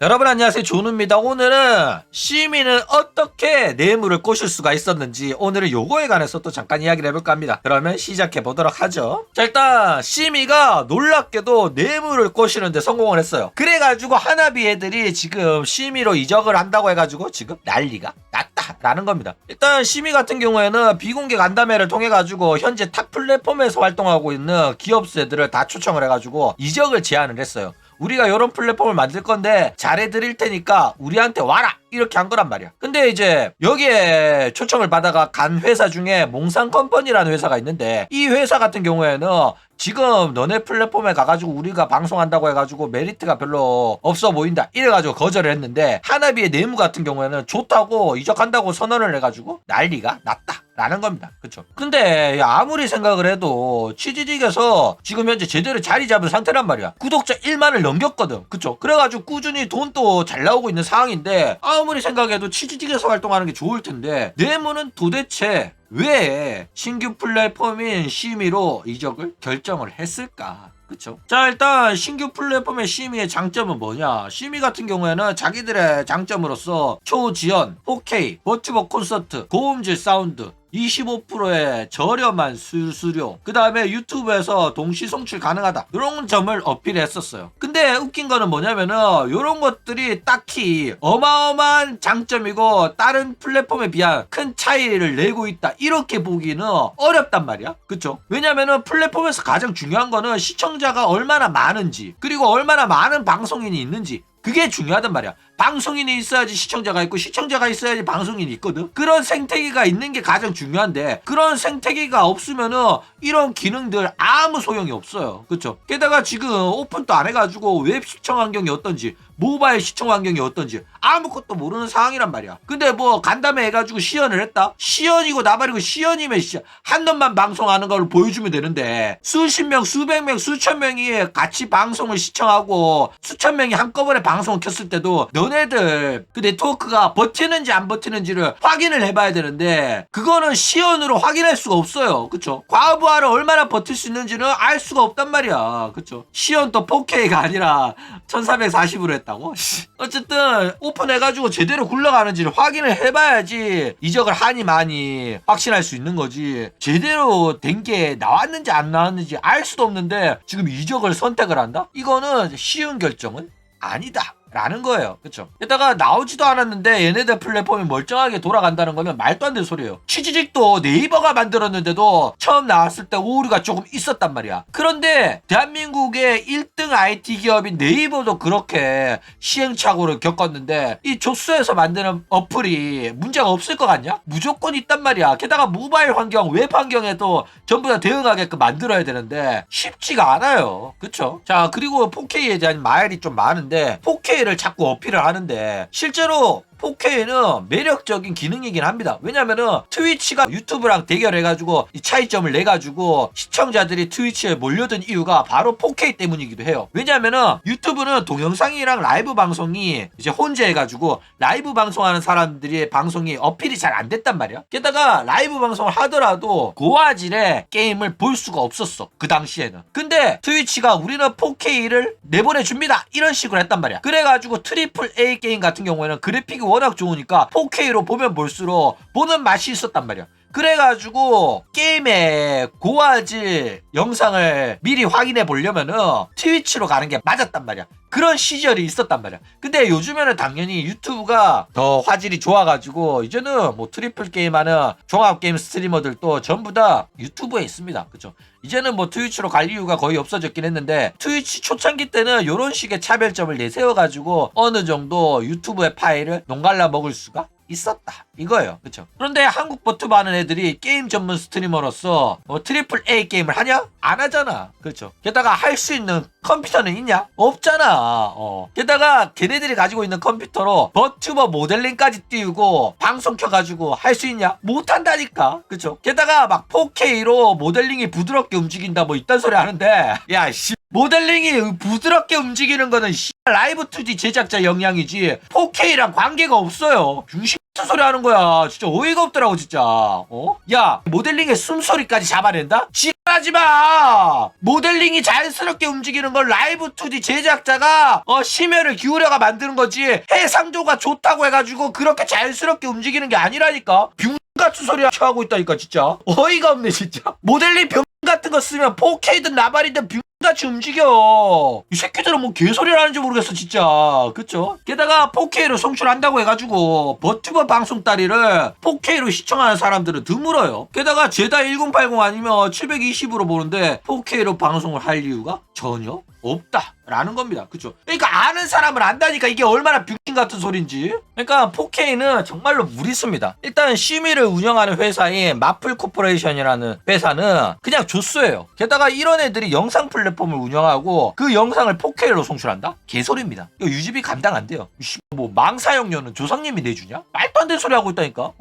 여러분 안녕하세요, 조누입니다. 오늘은 시민은 어떻게 뇌물을 꼬실 수가 있었는지 오늘은 요거에 관해서 또 잠깐 이야기를 해볼까 합니다. 그러면 시작해 보도록 하죠. 자, 일단 시미가 놀랍게도 뇌물을 꼬시는데 성공을 했어요. 그래가지고 하나비 애들이 지금 시미로 이적을 한다고 해가지고 지금 난리가 났다라는 겁니다. 일단 시미 같은 경우에는 비공개 간담회를 통해 가지고 현재 탑 플랫폼에서 활동하고 있는 기업체들을 다 초청을 해가지고 이적을 제안을 했어요. 우리가 이런 플랫폼을 만들 건데 잘해드릴 테니까 우리한테 와라, 이렇게 한 거란 말이야. 근데 이제 여기에 초청을 받아가 간 회사 중에 몽상컴퍼니라는 회사가 있는데, 이 회사 같은 경우에는 지금 너네 플랫폼에 가가지고 우리가 방송한다고 해가지고 메리트가 별로 없어 보인다 이래가지고 거절을 했는데, 하나비의 내무 같은 경우에는 좋다고 이적한다고 선언을 해가지고 난리가 났다 라는 겁니다. 그쵸? 근데 아무리 생각을 해도 치지직에서 지금 현재 제대로 자리 잡은 상태란 말이야. 구독자 1만을 넘겼거든. 그쵸? 그래가지고 꾸준히 돈도 잘 나오고 있는 상황인데, 아무리 생각해도 치지직에서 활동하는 게 좋을 텐데 내무는 도대체 왜 신규 플랫폼인 시미로 이적을 결정을 했을까? 그쵸? 자, 일단 신규 플랫폼의 시미의 장점은 뭐냐? 시미 같은 경우에는 자기들의 장점으로서 초지연, 4K, 버튜버 콘서트, 고음질 사운드, 25%의 저렴한 수수료, 그 다음에 유튜브에서 동시 송출 가능하다, 이런 점을 어필했었어요. 근데 웃긴 거는 뭐냐면은 이런 것들이 딱히 어마어마한 장점이고 다른 플랫폼에 비한 큰 차이를 내고 있다 이렇게 보기는 어렵단 말이야. 그쵸? 왜냐면은 플랫폼에서 가장 중요한 거는 시청자가 얼마나 많은지, 그리고 얼마나 많은 방송인이 있는지, 그게 중요하단 말이야. 방송인이 있어야지 시청자가 있고, 시청자가 있어야지 방송인이 있거든. 그런 생태계가 있는 게 가장 중요한데, 그런 생태계가 없으면은 이런 기능들 아무 소용이 없어요. 그쵸? 게다가 지금 오픈도 안 해가지고 웹 시청 환경이 어떤지, 모바일 시청 환경이 어떤지 아무것도 모르는 상황이란 말이야. 근데 뭐 간담회 해가지고 시연을 했다? 시연이고 나발이고, 시연이면 한 놈만 방송하는 걸 보여주면 되는데 수십 명, 수백 명, 수천 명이 같이 방송을 시청하고 수천 명이 한꺼번에 방송을 켰을 때도 너네들 그 네트워크가 버티는지 안 버티는지를 확인을 해봐야 되는데, 그거는 시연으로 확인할 수가 없어요. 그쵸? 과부하를 얼마나 버틸 수 있는지는 알 수가 없단 말이야. 그쵸? 시연 또 4K가 아니라 1440으로 했다. 어쨌든 오픈해가지고 제대로 굴러가는지를 확인을 해봐야지 이적을 하니 많이 확신할 수 있는 거지. 제대로 된 게 나왔는지 안 나왔는지 알 수도 없는데 지금 이적을 선택을 한다? 이거는 쉬운 결정은 아니다 라는 거예요. 그쵸? 게다가 나오지도 않았는데 얘네들 플랫폼이 멀쩡하게 돌아간다는 거는 말도 안 되는 소리예요. 취지직도 네이버가 만들었는데도 처음 나왔을 때 오류가 조금 있었단 말이야. 그런데 대한민국의 1등 IT 기업인 네이버도 그렇게 시행착오를 겪었는데 이 조스에서 만드는 어플이 문제가 없을 것 같냐? 무조건 있단 말이야. 게다가 모바일 환경, 웹 환경에도 전부 다 대응하게끔 만들어야 되는데 쉽지가 않아요. 그쵸? 자, 그리고 4K에 대한 말이 좀 많은데 4K를 자꾸 어필을 하는데 실제로 4K는 매력적인 기능이긴 합니다. 왜냐면은 트위치가 유튜브랑 대결해가지고 이 차이점을 내가지고 시청자들이 트위치에 몰려든 이유가 바로 4K 때문이기도 해요. 왜냐면은 유튜브는 동영상이랑 라이브 방송이 이제 혼재해가지고 라이브 방송하는 사람들이 방송이 어필이 잘 안 됐단 말이야. 게다가 라이브 방송을 하더라도 고화질의 게임을 볼 수가 없었어, 그 당시에는. 근데 트위치가 우리는 4K를 내보내줍니다 이런 식으로 했단 말이야. 그래가지고 트리플 A 게임 같은 경우에는 그래픽이 워낙 좋으니까 4K로 보면 볼수록 보는 맛이 있었단 말이야. 그래가지고 게임의 고화질 영상을 미리 확인해 보려면은 트위치로 가는 게 맞았단 말이야. 그런 시절이 있었단 말이야. 근데 요즘에는 당연히 유튜브가 더 화질이 좋아가지고 이제는 뭐 트리플 게임하는 종합게임 스트리머들도 전부 다 유튜브에 있습니다. 그쵸? 이제는 뭐 트위치로 갈 이유가 거의 없어졌긴 했는데, 트위치 초창기 때는 이런 식의 차별점을 내세워가지고 어느 정도 유튜브의 파일을 농갈라 먹을 수가 있었다 이거예요. 그쵸? 그런데 한국 버튜버 하는 애들이 게임 전문 스트리머로서 트리플 A 게임을 하냐? 안 하잖아. 그렇죠? 게다가 할 수 있는 컴퓨터는 있냐? 없잖아. 게다가 걔네들이 가지고 있는 컴퓨터로 버튜버 모델링까지 띄우고 방송 켜가지고 할 수 있냐? 못한다니까. 그쵸? 게다가 막 4K로 모델링이 부드럽게 움직인다 뭐 이딴 소리 하는데, 야 씨, 모델링이 부드럽게 움직이는 거는 라이브 2D 제작자 역량이지 4K랑 관계가 없어요. 중심 소리 하는 거야. 진짜 어이가 없더라고 진짜. 야, 모델링의 숨소리까지 잡아낸다? 지랄하지 마. 모델링이 자연스럽게 움직이는 걸 라이브 2D 제작자가 심혈을 기울여가 만드는 거지. 해상도가 좋다고 해가지고 그렇게 자연스럽게 움직이는 게 아니라니까. 병 같은 소리 하고 있다니까 진짜. 어이가 없네 진짜. 모델링 병 같은 거 쓰면 4K든 라발이든 같이 움직여. 이 새끼들은 뭐 개소리를 하는지 모르겠어 진짜. 그쵸? 게다가 4K로 송출한다고 해가지고 버튜버 방송 따리를 4K로 시청하는 사람들은 드물어요. 게다가 제다 1080 아니면 720으로 보는데 4K로 방송을 할 이유가 전혀 없다 라는 겁니다. 그쵸? 그러니까 아는 사람은 안다니까 이게 얼마나 병신 같은 소린지. 그러니까 4K는 정말로 무리수입니다. 일단 심의를 운영하는 회사인 마플 코퍼레이션이라는 회사는 그냥 조수예요. 게다가 이런 애들이 영상 플랫폼을 운영하고 그 영상을 4K로 송출한다? 개소리입니다. 이거 유지비 감당 안 돼요. 뭐 망사용료는 조상님이 내주냐? 말도 안 되는 소리 하고 있다니까.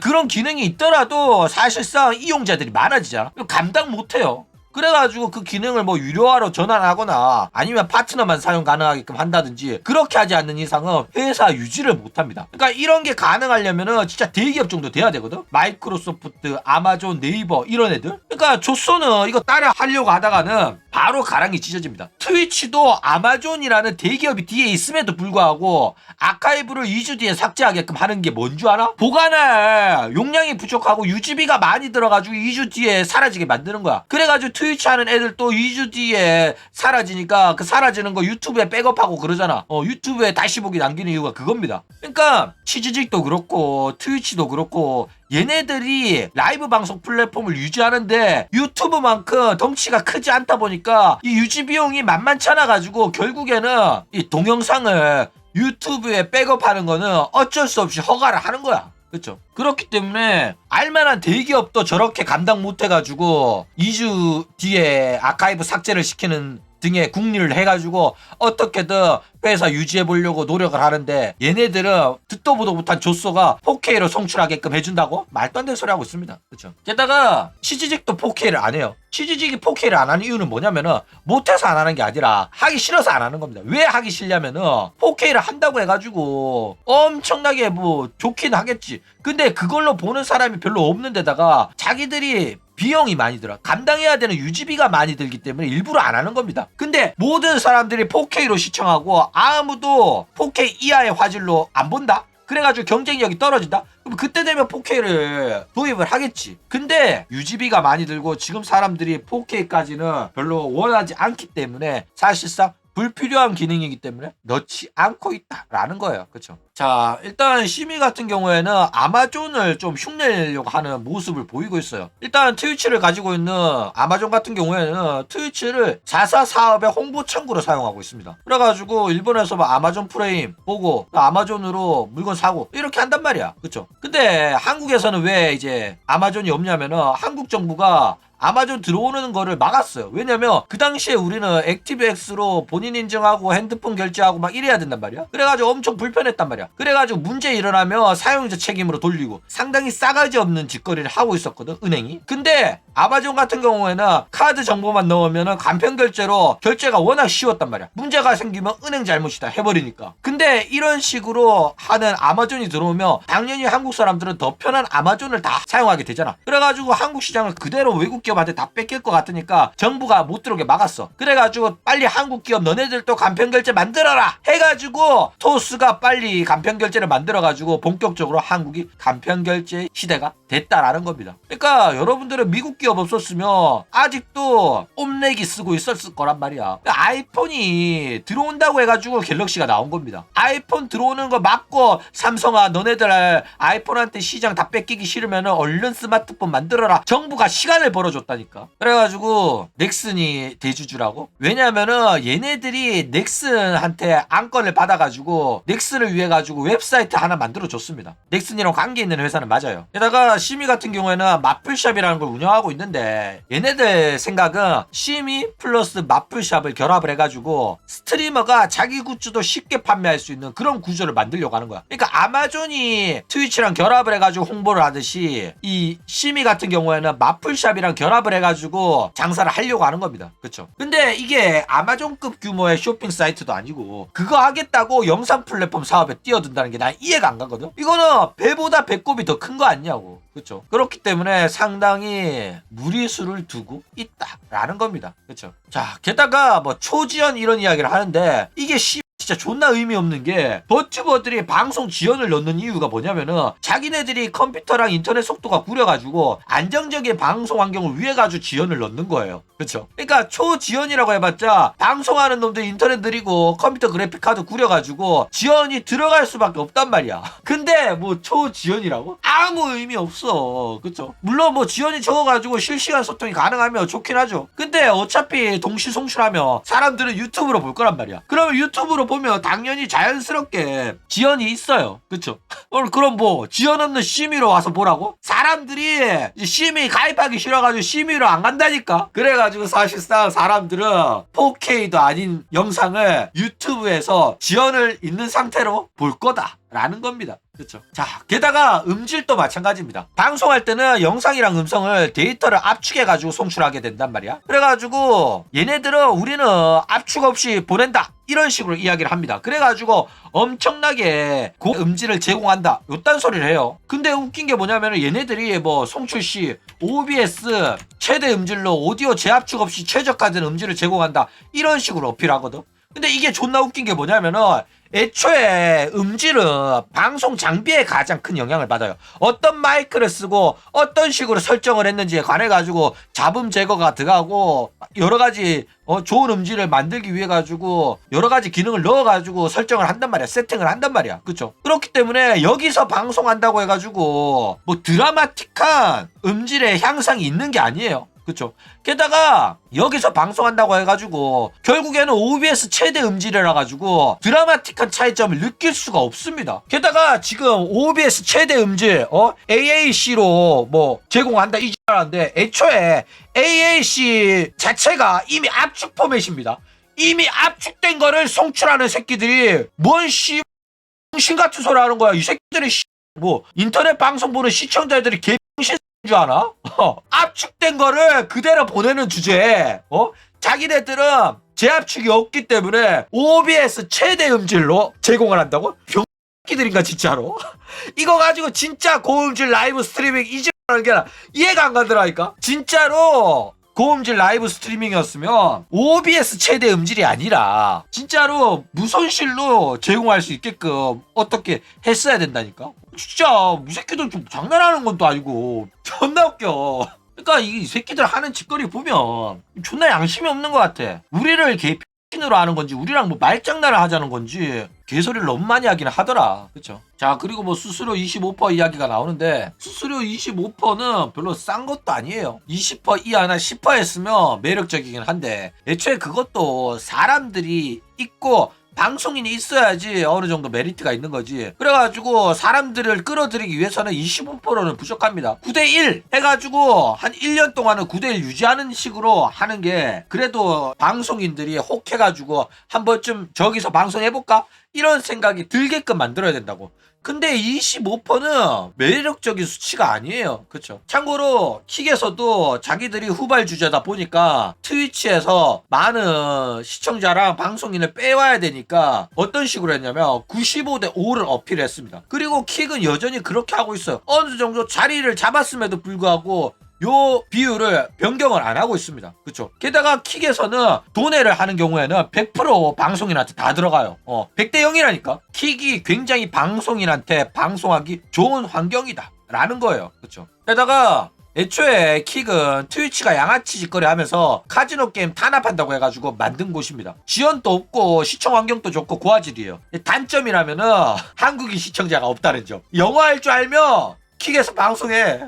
그런 기능이 있더라도 사실상 이용자들이 많아지잖아. 이거 감당 못 해요. 그래가지고 그 기능을 뭐 유료화로 전환하거나 아니면 파트너만 사용 가능하게끔 한다든지 그렇게 하지 않는 이상은 회사 유지를 못합니다. 그러니까 이런 게 가능하려면은 진짜 대기업 정도 돼야 되거든. 마이크로소프트, 아마존, 네이버 이런 애들. 그러니까 조소는 이거 따라 하려고 하다가는 바로 가랑이 찢어집니다. 트위치도 아마존이라는 대기업이 뒤에 있음에도 불구하고 아카이브를 2주 뒤에 삭제하게끔 하는 게 뭔 줄 알아? 보관할 용량이 부족하고 유지비가 많이 들어가지고 2주 뒤에 사라지게 만드는 거야. 그래가지고 트위치 하는 애들 또 2주 뒤에 사라지니까 그 사라지는 거 유튜브에 백업하고 그러잖아. 유튜브에 다시 보기 남기는 이유가 그겁니다. 그러니까 치즈직도 그렇고 트위치도 그렇고 얘네들이 라이브 방송 플랫폼을 유지하는데 유튜브만큼 덩치가 크지 않다 보니까 이 유지 비용이 만만치 않아 가지고 결국에는 이 동영상을 유튜브에 백업하는 거는 어쩔 수 없이 허가를 하는 거야. 그렇죠? 그렇기 때문에 알만한 대기업도 저렇게 감당 못 해가지고 2주 뒤에 아카이브 삭제를 시키는 등의 궁리를 해가지고 어떻게든 회사 유지해 보려고 노력을 하는데 얘네들은 듣도 보도 못한 조소가 4K로 송출하게끔 해준다고? 말도 안 되는 소리 하고 있습니다. 그렇죠? 게다가 치즈직도 4K를 안 해요. 치즈직이 4K를 안 하는 이유는 뭐냐면은 못해서 안 하는 게 아니라 하기 싫어서 안 하는 겁니다. 왜 하기 싫냐면은 4K를 한다고 해가지고 엄청나게 뭐 좋긴 하겠지. 근데 그걸로 보는 사람이 별로 없는 데다가 자기들이 비용이 많이 들어. 감당해야 되는 유지비가 많이 들기 때문에 일부러 안 하는 겁니다. 근데 모든 사람들이 4K로 시청하고 아무도 4K 이하의 화질로 안 본다? 그래가지고 경쟁력이 떨어진다? 그럼 그때 되면 4K를 도입을 하겠지. 근데 유지비가 많이 들고 지금 사람들이 4K까지는 별로 원하지 않기 때문에 사실상 불필요한 기능이기 때문에 넣지 않고 있다라는 거예요. 그렇죠? 자, 일단 심의 같은 경우에는 아마존을 좀 흉내내려고 하는 모습을 보이고 있어요. 일단 트위치를 가지고 있는 아마존 같은 경우에는 트위치를 자사 사업의 홍보 창구로 사용하고 있습니다. 그래가지고 일본에서 막 아마존 프레임 보고 아마존으로 물건 사고 이렇게 한단 말이야. 그렇죠? 근데 한국에서는 왜 이제 아마존이 없냐면은 한국 정부가 아마존 들어오는 거를 막았어요. 왜냐면 그 당시에 우리는 액티브엑스로 본인 인증하고 핸드폰 결제하고 막 이래야 된단 말이야. 그래가지고 엄청 불편했단 말이야. 그래가지고 문제 일어나면 사용자 책임으로 돌리고 상당히 싸가지 없는 짓거리를 하고 있었거든, 은행이. 근데 아마존 같은 경우에는 카드 정보만 넣으면 간편 결제로 결제가 워낙 쉬웠단 말이야. 문제가 생기면 은행 잘못이다 해버리니까. 근데 이런 식으로 하는 아마존이 들어오면 당연히 한국 사람들은 더 편한 아마존을 다 사용하게 되잖아. 그래가지고 한국 시장을 그대로 외국 기업한테 다 뺏길 것 같으니까 정부가 못 들어오게 막았어. 그래가지고 빨리 한국 기업 너네들도 간편 결제 만들어라 해가지고 토스가 빨리 간편 결제를 만들어가지고 본격적으로 한국이 간편 결제 시대가 됐다라는 겁니다. 그러니까 여러분들은 미국 기업 없었으면 아직도 옴내기 쓰고 있었을 거란 말이야. 아이폰이 들어온다고 해가지고 갤럭시가 나온 겁니다. 아이폰 들어오는 거 막고 삼성아 너네들 아이폰한테 시장 다 뺏기기 싫으면 얼른 스마트폰 만들어라. 정부가 시간을 벌어줬다니까. 그래가지고 넥슨이 대주주라고? 왜냐면은 얘네들이 넥슨한테 안건을 받아가지고 넥슨을 위해 가지고 웹사이트 하나 만들어줬습니다. 넥슨이랑 관계 있는 회사는 맞아요. 게다가 시미 같은 경우에는 마플샵이라는 걸 운영하고 있는데 얘네들 생각은 시미 플러스 마플샵을 결합을 해가지고 스트리머가 자기 굿즈도 쉽게 판매할 수 있는 그런 구조를 만들려고 하는 거야. 그러니까 아마존이 트위치랑 결합을 해가지고 홍보를 하듯이 이 시미 같은 경우에는 마플샵이랑 결합 결합을 해가지고 장사를 하려고 하는 겁니다. 그쵸? 근데 이게 아마존급 규모의 쇼핑 사이트도 아니고 그거 하겠다고 영상 플랫폼 사업에 뛰어든다는 게 난 이해가 안 가거든. 이거는 배보다 배꼽이 더 큰 거 아니냐고. 그쵸? 그렇기 때문에 상당히 무리수를 두고 있다라는 겁니다. 그쵸? 자, 게다가 뭐 초지연 이런 이야기를 하는데 이게 진짜 존나 의미 없는 게 버튜버들이 방송 지연을 넣는 이유가 뭐냐면은 자기네들이 컴퓨터랑 인터넷 속도가 구려가지고 안정적인 방송 환경을 위해 가지고 지연을 넣는 거예요. 그렇죠? 그러니까 초지연이라고 해봤자 방송하는 놈들 인터넷 느리고 컴퓨터 그래픽 카드 구려가지고 지연이 들어갈 수밖에 없단 말이야. 근데 뭐 초지연이라고? 아무 의미 없어. 그렇죠? 물론 뭐 지연이 적어가지고 실시간 소통이 가능하면 좋긴 하죠. 근데 어차피 동시 송출하면 사람들은 유튜브로 볼 거란 말이야. 그러면 유튜브로 보면 당연히 자연스럽게 지연이 있어요. 그쵸? 그럼 뭐 지연 없는 심의로 와서 보라고? 사람들이 심의 가입하기 싫어가지고 심의로 안 간다니까. 그래가지고 사실상 사람들은 4K도 아닌 영상을 유튜브에서 지연을 있는 상태로 볼 거다 라는 겁니다. 그렇죠. 자, 게다가 음질도 마찬가지입니다. 방송할 때는 영상이랑 음성을 데이터를 압축해가지고 송출하게 된단 말이야. 그래가지고 얘네들은 우리는 압축 없이 보낸다 이런 식으로 이야기를 합니다. 그래가지고 엄청나게 고음질을 제공한다 요딴 소리를 해요. 근데 웃긴 게 뭐냐면 얘네들이 뭐 송출 시 OBS 최대 음질로 오디오 재압축 없이 최저가된 음질을 제공한다 이런 식으로 어필하거든. 근데 이게 존나 웃긴 게 뭐냐면은 애초에 음질은 방송 장비에 가장 큰 영향을 받아요. 어떤 마이크를 쓰고 어떤 식으로 설정을 했는지에 관해 가지고 잡음 제거가 들어가고 여러 가지 좋은 음질을 만들기 위해 가지고 여러 가지 기능을 넣어 가지고 설정을 한단 말이야. 세팅을 한단 말이야. 그렇죠? 그렇기 때문에 여기서 방송한다고 해 가지고 뭐 드라마틱한 음질의 향상이 있는 게 아니에요. 그쵸? 게다가 여기서 방송한다고 해가지고 결국에는 OBS 최대 음질이라 가지고 드라마틱한 차이점을 느낄 수가 없습니다. 게다가 지금 OBS 최대 음질 AAC로 뭐 제공한다 이 X라는데 애초에 AAC 자체가 이미 압축 포맷입니다. 이미 압축된 거를 송출하는 새끼들이 뭔 병신 같은 소리 하는 거야. 이 새끼들이 뭐 인터넷 방송 보는 시청자들이 개병신 줄 아나? 압축된 거를 그대로 보내는 주제에 자기네들은 재압축이 없기 때문에 OBS 최대 음질로 제공을 한다고? 병기들인가 진짜로? 이거 가지고 진짜 고음질 라이브 스트리밍 이지라는 게 이해가 안 가더라니까? 진짜로 고음질 라이브 스트리밍이었으면 OBS 최대 음질이 아니라 진짜로 무손실로 제공할 수 있게끔 어떻게 했어야 된다니까? 진짜 이 새끼들 좀 장난하는 건 또 아니고 존나 웃겨. 그러니까 이 새끼들 하는 짓거리 보면 존나 양심이 없는 것 같아. 우리를 개핀으로 하는 건지 우리랑 뭐 말장난을 하자는 건지 개소리를 너무 많이 하긴 하더라. 그쵸? 자, 그리고 뭐 수수료 25% 이야기가 나오는데 수수료 25%는 별로 싼 것도 아니에요. 20% 이하나 10% 했으면 매력적이긴 한데 애초에 그것도 사람들이 있고 방송인이 있어야지 어느 정도 메리트가 있는 거지. 그래가지고 사람들을 끌어들이기 위해서는 25%는 부족합니다. 9대1 해가지고 한 1년 동안은 9대1 유지하는 식으로 하는 게 그래도 방송인들이 혹해가지고 한 번쯤 저기서 방송해볼까? 이런 생각이 들게끔 만들어야 된다고. 근데 25%는 매력적인 수치가 아니에요. 그쵸? 참고로 킥에서도 자기들이 후발주자다 보니까 트위치에서 많은 시청자랑 방송인을 빼와야 되니까 어떤 식으로 했냐면 95대 5를 어필했습니다. 그리고 킥은 여전히 그렇게 하고 있어요. 어느 정도 자리를 잡았음에도 불구하고 요 비율을 변경을 안 하고 있습니다. 그쵸? 게다가 킥에서는 도내를 하는 경우에는 100% 방송인한테 다 들어가요. 100대 0이라니까. 킥이 굉장히 방송인한테 방송하기 좋은 환경이다 라는 거예요. 그쵸? 게다가 애초에 킥은 트위치가 양아치 짓거리 하면서 카지노 게임 탄압한다고 해가지고 만든 곳입니다. 지원도 없고 시청 환경도 좋고 고화질이에요. 단점이라면은 한국인 시청자가 없다는 점. 영어 할 줄 알면 킥에서 방송해.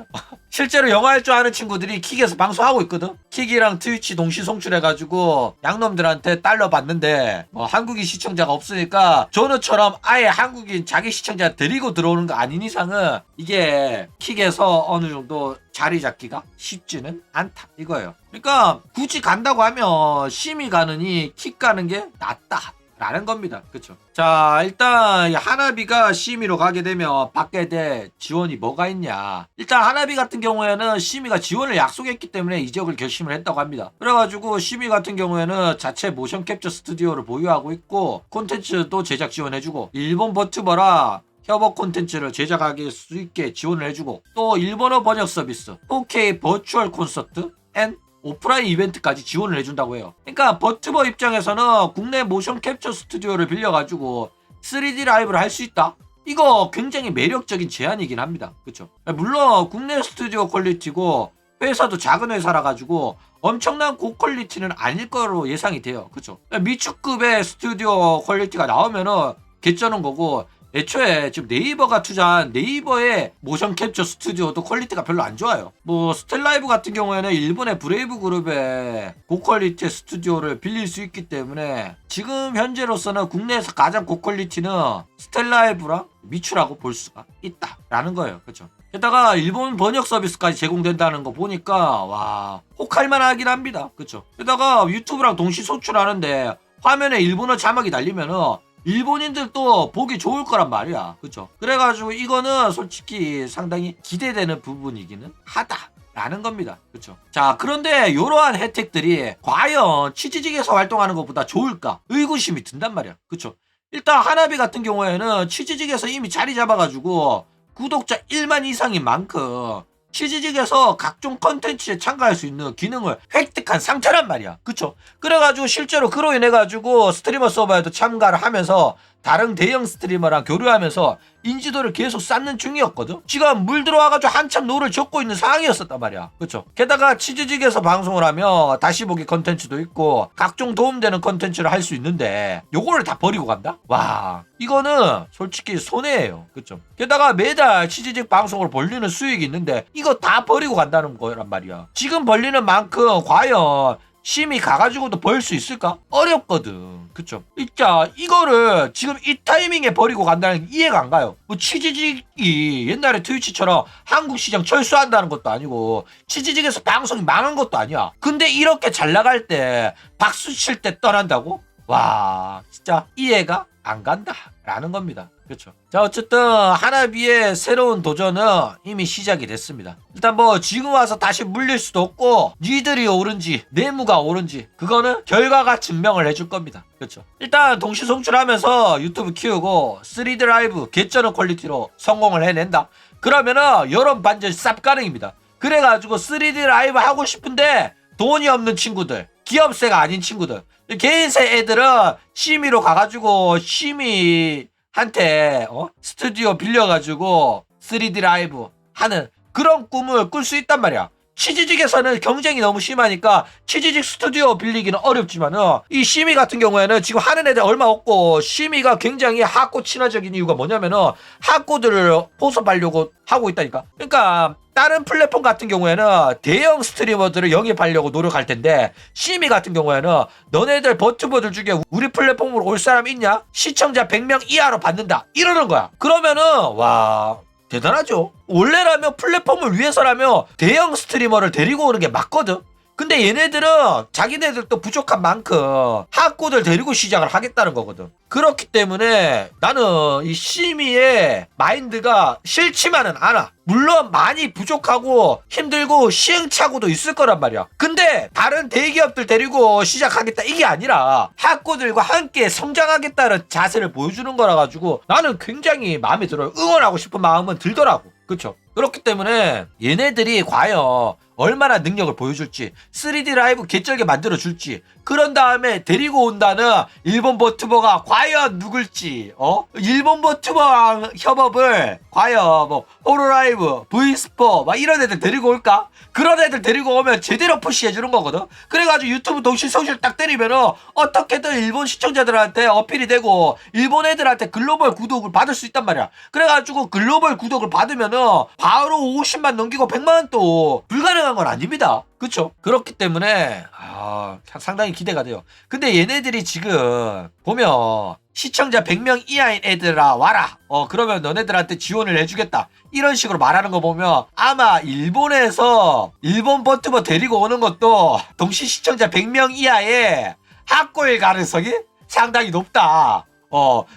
실제로 영어 할 줄 아는 친구들이 킥에서 방송하고 있거든. 킥이랑 트위치 동시 송출해가지고 양놈들한테 달러 받는데 한국인 시청자가 없으니까 조너처럼 아예 한국인 자기 시청자 데리고 들어오는 거 아닌 이상은 이게 킥에서 어느 정도 자리 잡기가 쉽지는 않다 이거예요. 그러니까 굳이 간다고 하면 심의 가느니 킥 가는 게 낫다 라는 겁니다. 그쵸? 자, 일단 하나비가 시미로 가게 되면 받게 될 지원이 뭐가 있냐. 일단 하나비 같은 경우에는 시미가 지원을 약속했기 때문에 이적을 결심을 했다고 합니다. 그래가지고 시미 같은 경우에는 자체 모션 캡처 스튜디오를 보유하고 있고 콘텐츠도 제작 지원해주고 일본 버튜버라 협업 콘텐츠를 제작할 수 있게 지원을 해주고 또 일본어 번역 서비스 4K 버추얼 콘서트 앤 오프라인 이벤트까지 지원을 해준다고 해요. 그러니까 버튜버 입장에서는 국내 모션 캡처 스튜디오를 빌려가지고 3D 라이브를 할 수 있다? 이거 굉장히 매력적인 제안이긴 합니다. 그쵸? 물론 국내 스튜디오 퀄리티고 회사도 작은 회사라 가지고 엄청난 고퀄리티는 아닐 거로 예상이 돼요. 그쵸? 미축급의 스튜디오 퀄리티가 나오면은 개쩌는 거고 애초에 지금 네이버가 투자한 네이버의 모션 캡처 스튜디오도 퀄리티가 별로 안 좋아요. 뭐 스텔라이브 같은 경우에는 일본의 브레이브 그룹의 고퀄리티의 스튜디오를 빌릴 수 있기 때문에 지금 현재로서는 국내에서 가장 고퀄리티는 스텔라이브랑 미추라고 볼 수가 있다라는 거예요. 그렇죠? 게다가 일본 번역 서비스까지 제공된다는 거 보니까 와 혹할만 하긴 합니다. 그렇죠? 게다가 유튜브랑 동시 송출하는데 화면에 일본어 자막이 달리면은 일본인들도 보기 좋을 거란 말이야. 그쵸? 그래가지고 이거는 솔직히 상당히 기대되는 부분이기는 하다라는 겁니다. 그쵸? 자, 그런데 이러한 혜택들이 과연 치즈직에서 활동하는 것보다 좋을까? 의구심이 든단 말이야. 그쵸? 일단 하나비 같은 경우에는 치즈직에서 이미 자리 잡아가지고 구독자 1만 이상인 만큼 치즈직에서 각종 컨텐츠에 참가할 수 있는 기능을 획득한 상태란 말이야. 그쵸? 그래가지고 실제로 그로 인해가지고 스트리머 서버에도 참가를 하면서 다른 대형 스트리머랑 교류하면서 인지도를 계속 쌓는 중이었거든. 지금 물 들어와가지고 한참 노를 젓고 있는 상황이었었단 말이야. 그쵸? 게다가 치즈직에서 방송을 하면 다시 보기 컨텐츠도 있고 각종 도움되는 컨텐츠를 할 수 있는데 요거를 다 버리고 간다? 와 이거는 솔직히 손해예요. 그쵸? 게다가 매달 치즈직 방송을 벌리는 수익이 있는데 이거 다 버리고 간다는 거란 말이야. 지금 벌리는 만큼 과연 심이 가가지고도 벌 수 있을까? 어렵거든. 그쵸? 진짜 이거를 지금 이 타이밍에 버리고 간다는 게 이해가 안 가요. 뭐 치즈직이 옛날에 트위치처럼 한국 시장 철수한다는 것도 아니고 치즈직에서 방송이 망한 것도 아니야. 근데 이렇게 잘 나갈 때 박수 칠 때 떠난다고? 와 진짜 이해가 안 간다 라는 겁니다. 그렇죠. 자 어쨌든 하나비의 새로운 도전은 이미 시작이 됐습니다. 일단 뭐 지금 와서 다시 물릴 수도 없고 니들이 옳은지 내무가 옳은지 그거는 결과가 증명을 해줄 겁니다. 그렇죠. 일단 동시 송출하면서 유튜브 키우고 3D 라이브 개쩌는 퀄리티로 성공을 해낸다. 그러면은 여론 반전 쌉 가능입니다. 그래가지고 3D 라이브 하고 싶은데 돈이 없는 친구들 기업세가 아닌 친구들 개인세 애들은 심의로 가가지고 심의한테 스튜디오 빌려가지고 3D 라이브 하는 그런 꿈을 꿀 수 있단 말이야. 치즈직에서는 경쟁이 너무 심하니까 치즈직 스튜디오 빌리기는 어렵지만은 이 심의 같은 경우에는 지금 하는 애들 얼마 없고 심의가 굉장히 하코 친화적인 이유가 뭐냐면은 하코들을 포섭하려고 하고 있다니까. 그러니까 다른 플랫폼 같은 경우에는 대형 스트리머들을 영입하려고 노력할 텐데 심의 같은 경우에는 너네들 버튜버들 중에 우리 플랫폼으로 올 사람 있냐? 시청자 100명 이하로 받는다 이러는 거야. 그러면은 와 대단하죠. 원래라면 플랫폼을 위해서라면 대형 스트리머를 데리고 오는 게 맞거든. 근데 얘네들은 자기네들도 부족한 만큼 하코들 데리고 시작을 하겠다는 거거든. 그렇기 때문에 나는 이 심의의 마인드가 싫지만은 않아. 물론 많이 부족하고 힘들고 시행착오도 있을 거란 말이야. 근데 다른 대기업들 데리고 시작하겠다 이게 아니라 하코들과 함께 성장하겠다는 자세를 보여주는 거라 가지고 나는 굉장히 마음에 들어요. 응원하고 싶은 마음은 들더라고. 그쵸? 그렇기 때문에 얘네들이 과연 얼마나 능력을 보여줄지 3D 라이브 개쩔게 만들어줄지 그런 다음에 데리고 온다는 일본 버튜버가 과연 누굴지 일본 버튜버랑 협업을 과연 뭐 호로라이브, V스포 막 이런 애들 데리고 올까? 그런 애들 데리고 오면 제대로 푸시해주는 거거든. 그래가지고 유튜브 동시 송출 딱 때리면은 어떻게든 일본 시청자들한테 어필이 되고 일본 애들한테 글로벌 구독을 받을 수 있단 말이야. 그래가지고 글로벌 구독을 받으면은 바로 50만 넘기고 100만 또 불가능한 건 아닙니다. 그쵸? 그렇기 때문에 상당히 기대가 돼요. 근데 얘네들이 지금 보면 시청자 100명 이하인 애들아 와라 그러면 너네들한테 지원을 해주겠다 이런 식으로 말하는 거 보면 아마 일본에서 일본 버튜버 데리고 오는 것도 동시 시청자 100명 이하의 하코일 가능성이 상당히 높다.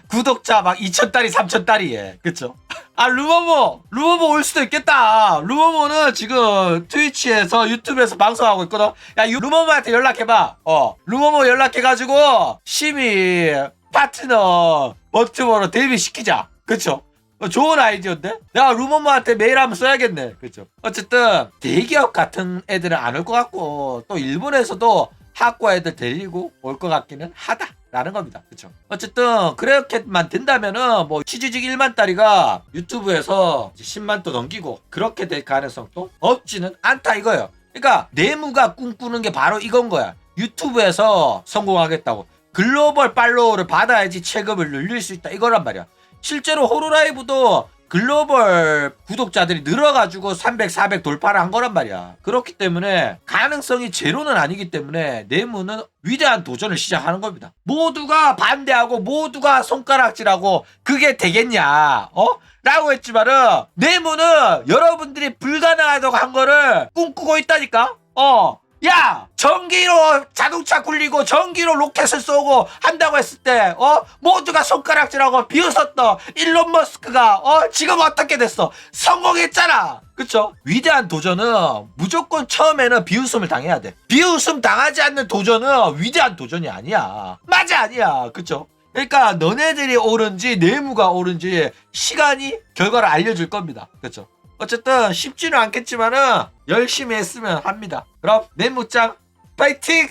구독자 막 2,000달이 3,000달이 그쵸? 루머모 올 수도 있겠다. 루머모는 지금 트위치에서 유튜브에서 방송하고 있거든. 야, 루머모한테 연락해봐. 루머모 연락해가지고 심의 파트너 버튜버로 데뷔시키자. 그쵸? 좋은 아이디어인데? 내가 루머모한테 메일 한번 써야겠네. 그쵸? 어쨌든 대기업 같은 애들은 안 올 것 같고 또 일본에서도 학과 애들 데리고 올 것 같기는 하다. 라는 겁니다. 그쵸? 어쨌든 그렇게만 된다면은 뭐 취지직 1만 달이가 유튜브에서 10만 또 넘기고 그렇게 될 가능성도 없지는 않다 이거예요. 그러니까 내무가 꿈꾸는 게 바로 이건 거야. 유튜브에서 성공하겠다고. 글로벌 팔로워를 받아야지 체급을 늘릴 수 있다 이거란 말이야. 실제로 호루라이브도 글로벌 구독자들이 늘어가지고 300, 400 돌파를 한 거란 말이야. 그렇기 때문에 가능성이 제로는 아니기 때문에 내무는 위대한 도전을 시작하는 겁니다. 모두가 반대하고 모두가 손가락질하고 그게 되겠냐? 라고 했지만은 내무는 여러분들이 불가능하다고 한 거를 꿈꾸고 있다니까? 야! 전기로 자동차 굴리고 전기로 로켓을 쏘고 한다고 했을 때 모두가 손가락질하고 비웃었던 일론 머스크가 지금 어떻게 됐어? 성공했잖아. 그쵸? 위대한 도전은 무조건 처음에는 비웃음을 당해야 돼. 비웃음 당하지 않는 도전은 위대한 도전이 아니야. 맞아, 아니야. 그쵸? 그러니까 너네들이 옳은지 내무가 옳은지 시간이 결과를 알려줄 겁니다. 그쵸? 어쨌든 쉽지는 않겠지만은 열심히 했으면 합니다. 그럼 내무짱 파이팅!